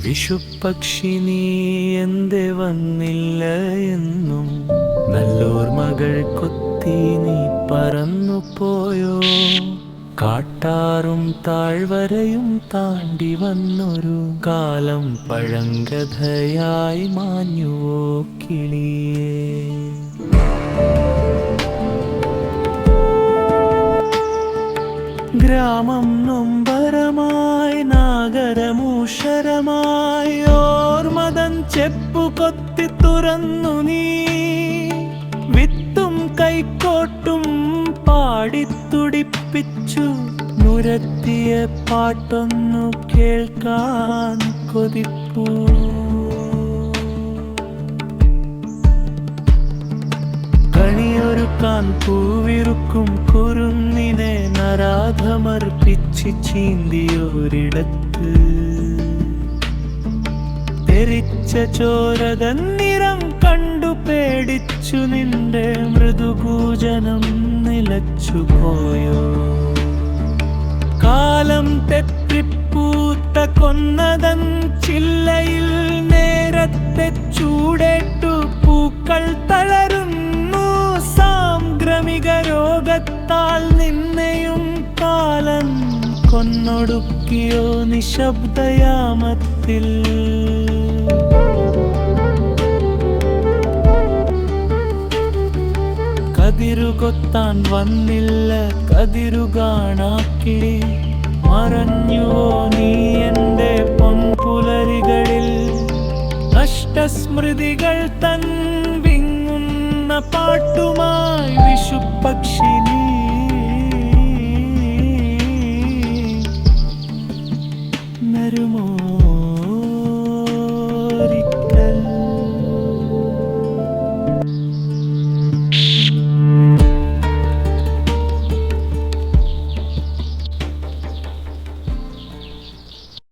വിഷുപ്പക്ഷി നീ എന്തേ വന്നില്ല എന്നും നല്ലോർമകൾ കൊത്തി നീ പറന്നു പോയോ. കാട്ടാറും താഴ്വരയും താണ്ടി വന്നൊരു കാലം പഴങ്കഥയായി മാഞ്ഞുവോ കിളിയേ. ഗ്രാമം നൊമ്പരമായി നാഗരമൂഷരമായി ഓർമതൻ ചെപ്പു കൊത്തി തുറന്നു നീ. വിത്തും കൈക്കോട്ടും പാടിത്തുടിപ്പിച്ചു നുരത്തിയ പാട്ടൊന്നു കേൾക്കാൻ കൊതിപ്പൂ. കണിയൊരുക്കാൻ പൂവിറുക്കും കുരുന്നിനെ നരാധമർപ്പിച്ച് ചീന്തിയൊരിടത്ത് തെറിച്ച ചോരതൻ നിറം കണ്ടു പേടിച്ചു നിന്റെ മൃദുഭൂജനം നിലച്ചുപോയോ. കാലം തെറ്റിപ്പൂത്ത കൊന്നതൻ ചില്ലയിൽ നേരത്തെ ചൂടേറ്റു പൂക്കൾ തളരുന്നു. സാംക്രമിക രോഗത്താൽ നിന്നെയും കാലൻ കൊന്നൊടുക്കിയോ നിശബ്ദയാമത്തിൽ. കതിരുകൊത്താൻ വന്നില്ല കതിരുകാണാക്കിളി. മറഞ്ഞുവോ നീ എൻ്റെ പൊൻപുലരികളിൽ. നഷ്ടസ്മൃതികൾ തൻ വിങ്ങുന്ന പാട്ടുമായി വിഷുപ്പക്ഷി